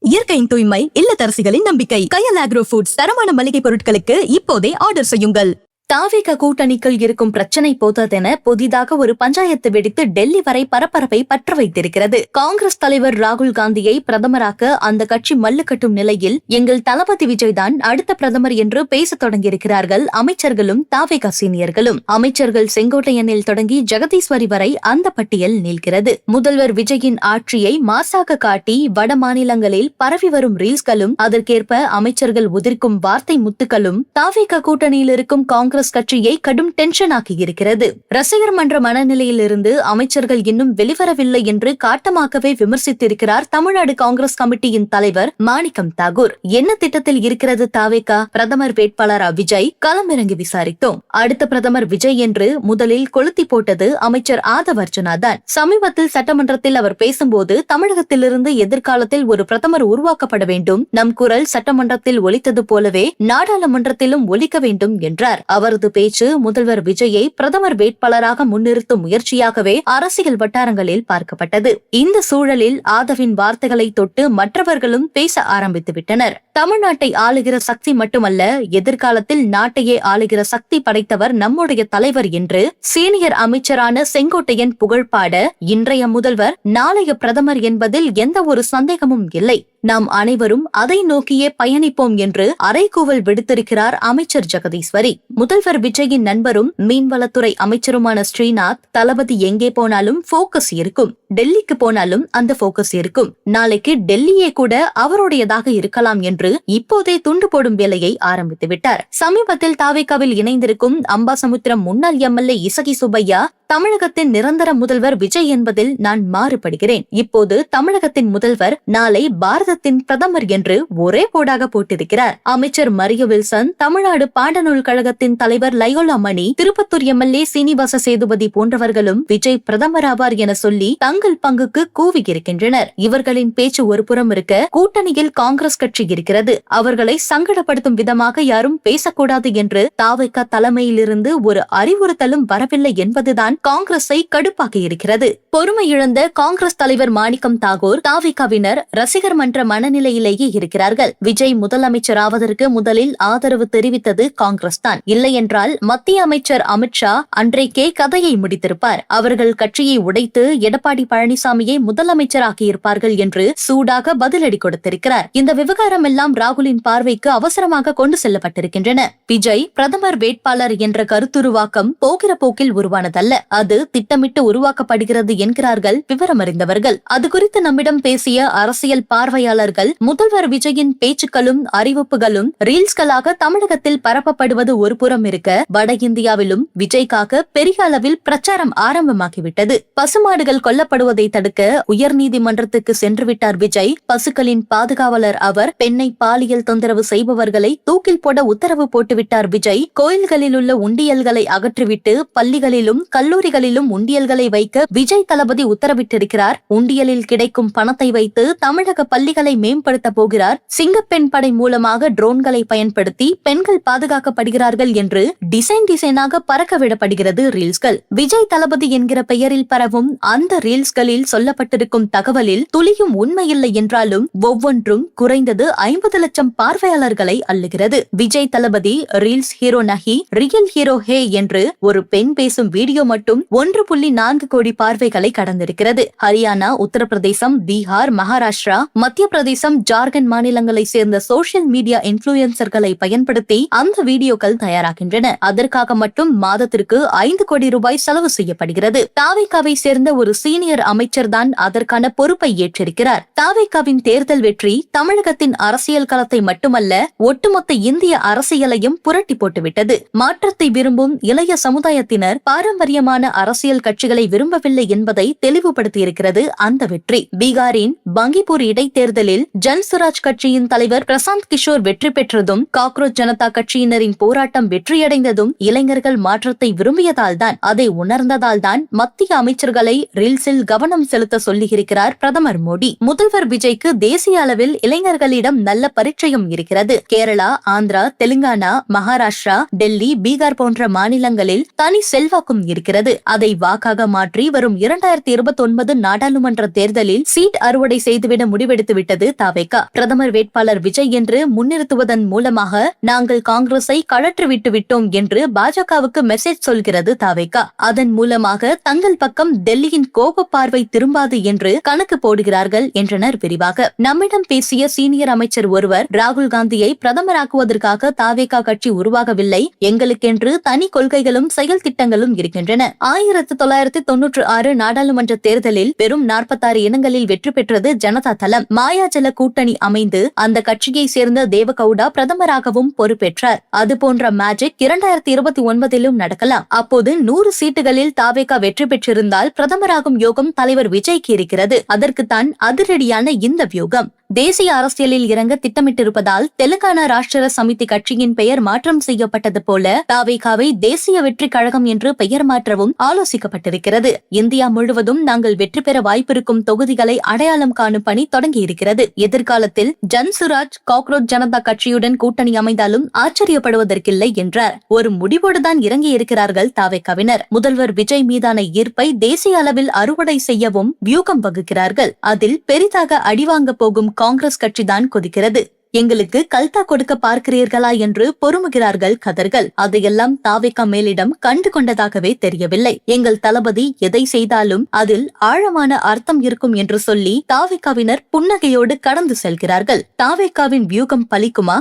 இயற்கையின் தூய்மை, இல்லத்தரசிகளின் நம்பிக்கை. கயல் ஆக்ரோ ஃபுட்ஸ் தரமான மளிகை பொருட்களுக்கு இப்போதே ஆர்டர் செய்யுங்கள். தாவேக கூட்டணிக்குள் இருக்கும் பிரச்சனை போததென புதிதாக ஒரு பஞ்சாயத்து வெடித்து டெல்லி வரை பரபரப்பை பற்ற வைத்திருக்கிறது. காங்கிரஸ் தலைவர் ராகுல் காந்தியை பிரதமராக்க அந்த கட்சி மல்லு கட்டும் நிலையில் எங்கள் தளபதி விஜய் தான் அடுத்த பிரதமர் என்று பேசத் தொடங்கியிருக்கிறார்கள் அமைச்சர்களும் தாவேக சீனியர்களும். அமைச்சர்கள் செங்கோட்டையனில் தொடங்கி ஜெகதீஸ்வரி வரை அந்த பட்டியல் நீள்கிறது. முதல்வர் விஜயின் ஆட்சியை மாசாக காட்டி வட மாநிலங்களில் பரவி வரும் ரீல்ஸ்களும் அதற்கேற்ப அமைச்சர்கள் உதிர்க்கும் வார்த்தை முத்துக்களும் தாவேக கூட்டணியில் இருக்கும் காங்கிரஸ் கட்சியை கடும் டென்ஷன் ஆக்கியிருக்கிறது. ரசிகர் மன்ற மனநிலையிலிருந்து அமைச்சர்கள் இன்னும் வெளிவரவில்லை என்று காட்டமாகவே விமர்சித்திருக்கிறார் தமிழ்நாடு காங்கிரஸ் கமிட்டியின் தலைவர் மாணிக்கம் தாகூர். என்ன திட்டத்தில் இருக்கிறது தாவேகா? பிரதமர் வேட்பாளரா விஜய்? களமிறங்கி விசாரித்தோம். அடுத்த பிரதமர் விஜய் என்று முதலில் கொளுத்தி போட்டது அமைச்சர் ஆதவ் அர்ஜுனா தான். சமீபத்தில் சட்டமன்றத்தில் அவர் பேசும்போது தமிழகத்திலிருந்து எதிர்காலத்தில் ஒரு பிரதமர் உருவாக்கப்பட வேண்டும், நம் குரல் சட்டமன்றத்தில் ஒலித்தது போலவே நாடாளுமன்றத்திலும் ஒலிக்க வேண்டும் என்றார். அவரது பேச்சு முதல்வர் விஜயை பிரதமர் வேட்பாளராக முன்னிறுத்தும் முயற்சியாகவே அரசியல் வட்டாரங்களில் பார்க்கப்பட்டது. இந்த சூழலில் ஆதவின் வார்த்தைகளை தொட்டு மற்றவர்களும் பேச ஆரம்பித்து விட்டனர். தமிழ்நாட்டை ஆளுகிற சக்தி மட்டுமல்ல, எதிர்காலத்தில் நாட்டையே ஆளுகிற சக்தி படைத்தவர் நம்முடைய தலைவர் என்று சீனியர் அமைச்சரான செங்கோட்டையன் புகழ்பாட இன்றைய முதல்வர் நாளைய பிரதமர் என்பதில் எந்த ஒரு சந்தேகமும் இல்லை. நாம் அனைவரும் அதை நோக்கியே பயணிப்போம் என்று அறைகூவல் விடுத்திருக்கிறார் அமைச்சர் ஜெகதீஸ்வரி. முதல்வர் விஜயின் நண்பரும் மீன்வளத்துறை அமைச்சருமான ஸ்ரீநாத், தளபதி எங்கே போனாலும் போக்கஸ் இருக்கும், டெல்லிக்கு போனாலும் அந்த போக்கஸ் இருக்கும், நாளைக்கு டெல்லியே கூட அவருடையதாக இருக்கலாம் என்று இப்போதே துண்டு போடும் வேலையை ஆரம்பித்து விட்டார். சமீபத்தில் தாவேகாவில் இணைந்திருக்கும் அம்பாசமுத்திரம் முன்னாள் எம்எல்ஏ இசகி சுப்பையா, தமிழகத்தின் நிரந்தர முதல்வர் விஜய் என்பதில் நான் மாறுபடுகிறேன், இப்போது தமிழகத்தின் முதல்வர், நாளை பாரதத்தின் பிரதமர் என்று ஒரே போடாக போட்டிருக்கிறார். அமைச்சர் மரிய வில்சன், தமிழ்நாடு பாடநூல் கழகத்தின் தலைவர் லயோலா மணி, திருப்பத்தூர் எம்எல்ஏ சீனிவாச சேதுபதி போன்றவர்களும் விஜய் பிரதமர் ஆவார் என சொல்லி தங்கள் பங்குக்கு கூவியிருக்கின்றனர். இவர்களின் பேச்சு ஒரு புறம் இருக்க, கூட்டணியில் காங்கிரஸ் கட்சி இருக்கிறது, அவர்களை சங்கடப்படுத்தும் விதமாக யாரும் பேசக்கூடாது என்று தாவேகா தலைமையிலிருந்து ஒரு அறிவுறுத்தலும் வரவில்லை என்பதுதான் காங்கிரஸை கடுப்பாக்கி இருக்கிறது. பொறுமை இழந்த காங்கிரஸ் தலைவர் மாணிக்கம் தாகூர், தாவேகாவினர் ரசிகர் மன்ற மனநிலையிலேயே இருக்கிறார்கள். விஜய் முதலமைச்சர் ஆவதற்கு முதலில் ஆதரவு தெரிவித்தது காங்கிரஸ் தான். இல்லை என்றால் மத்திய அமைச்சர் அமித்ஷா அன்றைக்கே கதையை முடித்திருப்பார். அவர்கள் கட்சியை உடைத்து எடப்பாடி பழனிசாமியை முதலமைச்சராக்கியிருப்பார்கள் என்று சூடாக பதிலடி கொடுத்திருக்கிறார். இந்த விவகாரம் எல்லாம் ராகுலின் பார்வைக்கு அவசரமாக கொண்டு செல்லப்பட்டிருக்கின்றன. விஜய் பிரதமர் வேட்பாளர் என்ற கருத்துருவாக்கம் போகிற போக்கில் உருவானதல்ல, அது திட்டமிட்டு உருவாக்கப்படுகிறது என்கிறார்கள் விவரமறிந்தவர்கள். அது குறித்து நம்மிடம் பேசிய அரசியல் பார்வையாளர்கள், முதல்வர் விஜயின் பேச்சுக்களும் அறிவிப்புகளும் ரீல்ஸ்களாக தமிழகத்தில் பரப்பப்படுவது ஒரு புறம் இருக்க, வட இந்தியாவிலும் விஜய்க்காக பெரிய அளவில் பிரச்சாரம் ஆரம்பமாகிவிட்டது. பசுமாடுகள் கொல்லப்படுவதை தடுக்க உயர்நீதிமன்றத்துக்கு சென்றுவிட்டார் விஜய். பசுக்களின் பாதுகாவலர் அவர். பெண்ணை பாலியல் தொந்தரவு செய்பவர்களை தூக்கில் போட உத்தரவு போட்டுவிட்டார் விஜய். கோயில்களில் உள்ள உண்டியல்களை அகற்றிவிட்டு பள்ளிகளிலும் கல்லூரிகளிலும் உண்டியல்களை வைக்க விஜய் தளபதி உத்தரவிட்டிருக்கிறார். உண்டியலில் கிடைக்கும் பணத்தை வைத்து தமிழக பள்ளிகளை மேம்படுத்த போகிறார். சிங்கப்பெண் படை மூலமாக ட்ரோன்களை பயன்படுத்தி பெண்கள் பாதுகாக்கப்படுகிறார்கள் என்று டிசைனாக பறக்க விடப்படுகிறது ரீல்ஸ்கள். விஜய் தளபதி என்கிற பெயரில் பரவும் அந்த ரீல்ஸ்களில் சொல்லப்பட்டிருக்கும் தகவலில் துளியும் உண்மையில்லை என்றாலும் ஒவ்வொன்றும் குறைந்தது 50 லட்சம் பார்வையாளர்களை அள்ளுகிறது. விஜய் தளபதி ரீல்ஸ் ஹீரோ நஹி, ரியல் ஹீரோ ஹே என்று ஒரு பெண் பேசும் வீடியோ மட்டும் 1.4 கோடி பார்வைகளை கடந்திருக்கிறது. ஹரியானா, உத்தரப்பிரதேசம், பீகார், மகாராஷ்டிரா, மத்திய பிரதேசம், ஜார்க்கண்ட் மாநிலங்களை சேர்ந்த சோசியல் மீடியா இன்ஃபுளுசர்களை பயன்படுத்தி அந்த வீடியோக்கள் தயாராகின்றன. அதற்காக மட்டும் மாதத்திற்கு 5 கோடி ரூபாய் செலவு செய்யப்படுகிறது. தாவேகாவை சேர்ந்த ஒரு சீனியர் அமைச்சர் தான் அதற்கான பொறுப்பை ஏற்றிருக்கிறார். தாவேகாவின் தேர்தல் வெற்றி தமிழகத்தின் அரசியல் களத்தை மட்டுமல்ல, ஒட்டுமொத்த இந்திய அரசியலையும் புரட்டி போட்டுவிட்டது. மாற்றத்தை விரும்பும் இளைய சமுதாயத்தினர் பாரம்பரியமான அரசியல் கட்சிகளை விரும்பவில்லை என்பதை தெளிவுபடுத்தியிருக்கிறது அந்த வெற்றி. பீகாரின் பங்கிப்பூர் இடைத்தேர்தலில் ஜன்சுராஜ் கட்சியின் தலைவர் பிரசாந்த் கிஷோர் வெற்றி பெற்றதும், காக்ரோச் ஜனதா கட்சியினரின் போராட்டம் வெற்றியடைந்ததும் இளைஞர்கள் மாற்றத்தை விரும்பியதால் தான், அதை உணர்ந்ததால் தான் மத்திய அமைச்சர்களை ரீல்ஸில் கவனம் செலுத்த சொல்லியிருக்கிறார் பிரதமர் மோடி. முதல்வர் விஜய்க்கு தேசிய அளவில் இளைஞர்களிடம் நல்ல நல்ல பரிச்சயம் இருக்கிறது. கேரளா, ஆந்திரா, தெலுங்கானா, மகாராஷ்டிரா, டெல்லி, பீகார் போன்ற மாநிலங்களில் தனி செல்வாக்கும் இருக்கிறது. அதை வாக்காக மாற்றி வரும் 2029 நாடாளுமன்ற தேர்தலில் சீட் அறுவடை செய்துவிட முடிவெடுத்து விட்டது தாவேகா. பிரதமர் வேட்பாளர் விஜய் என்று முன்னிறுத்துவதன் மூலமாக நாங்கள் காங்கிரஸை கழற்றிவிட்டு விட்டோம் என்று பாஜகவுக்கு மெசேஜ் சொல்கிறது தாவேகா. அதன் மூலமாக தங்கள் பக்கம் டெல்லியின் கோப பார்வை திரும்பாது என்று கணக்கு போடுகிறார்கள் என்றனர் விரிவாக. நம்மிடம் பேசிய சீனியர் அமைச்சர் ஒருவர், ராகுல் காந்தியை பிரதமராக்குவதற்காக தாவேகா கட்சி உருவாகவில்லை, எங்களுக்கென்று தனி கொள்கைகளும் செயல் திட்டங்களும் இருக்கின்றன. 1996 நாடாளுமன்ற தேர்தலில் வெறும் 46 இடங்களில் வெற்றி பெற்றது ஜனதா தளம். மாயாஜல கூட்டணி அமைந்து அந்த கட்சியை சேர்ந்த தேவகவுடா பிரதமராகவும் பொறுப்பேற்றார். அதுபோன்ற மேஜிக் 2029 நடக்கலாம். அப்போது 100 சீட்டுகளில் தாவேகா வெற்றி பெற்றிருந்தால் பிரதமராகும் யோகம் தலைவர் விஜய்க்கு இருக்கிறது. அதற்குத்தான் அதிரடியான இந்த வியூகம். தேசிய அரசியலில் இறங்க திட்டமிட்டிருப்பதால் தெலுங்கானா ராஷ்டிர சமிதி கட்சியின் பெயர் மாற்றம் செய்யப்பட்டது போல தாவேகாவை தேசிய வெற்றி கழகம் என்று பெயர் மாற்றவும் ஆலோசிக்கப்பட்டிருக்கிறது. இந்தியா முழுவதும் நாங்கள் வெற்றி பெற வாய்ப்பிருக்கும் தொகுதிகளை அடையாளம் காணும் பணி தொடங்கியிருக்கிறது. எதிர்காலத்தில் ஜன்சுராஜ், காக்ரோச் ஜனதா கட்சியுடன் கூட்டணி அமைந்தாலும் ஆச்சரியப்படுவதற்கில்லை என்றார். ஒரு முடிவோடுதான் இறங்கியிருக்கிறார்கள் தாவேகாவினர். முதல்வர் விஜய் மீதான ஈர்ப்பை தேசிய அளவில் அறுவடை செய்யவும் வியூகம் வகுக்கிறார்கள். அதில் பெரிதாக அடிவாங்க போகும் காங்கிரஸ் கட்சிதான் கொதிக்கிறது. எங்களுக்கு கல்தா கொடுக்க பார்க்கிறீர்களா என்று பொறுமுகிறார்கள் கதர்கள். அதையெல்லாம் தாவேகா மேலிடம் கண்டு கொண்டதாகவே தெரியவில்லை. எங்கள் தளபதி எதை செய்தாலும் அதில் ஆழமான அர்த்தம் இருக்கும் என்று சொல்லி தாவேகாவினர் புன்னகையோடு கடந்து செல்கிறார்கள். தாவேகாவின் வியூகம் பலிக்குமா?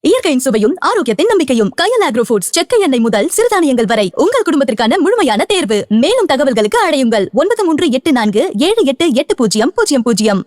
இயற்கையின் சுவையும் ஆரோக்கியத்தின் நம்பிக்கையும் கயல் ஆக்ரோ ஃபுட்ஸ். செக்கை எண்ணெய் முதல் சிறுதானியங்கள் வரை உங்கள் குடும்பத்திற்கான முழுமையான தேர்வு. மேலும் தகவல்களுக்கு அழையுங்கள் 9384788000.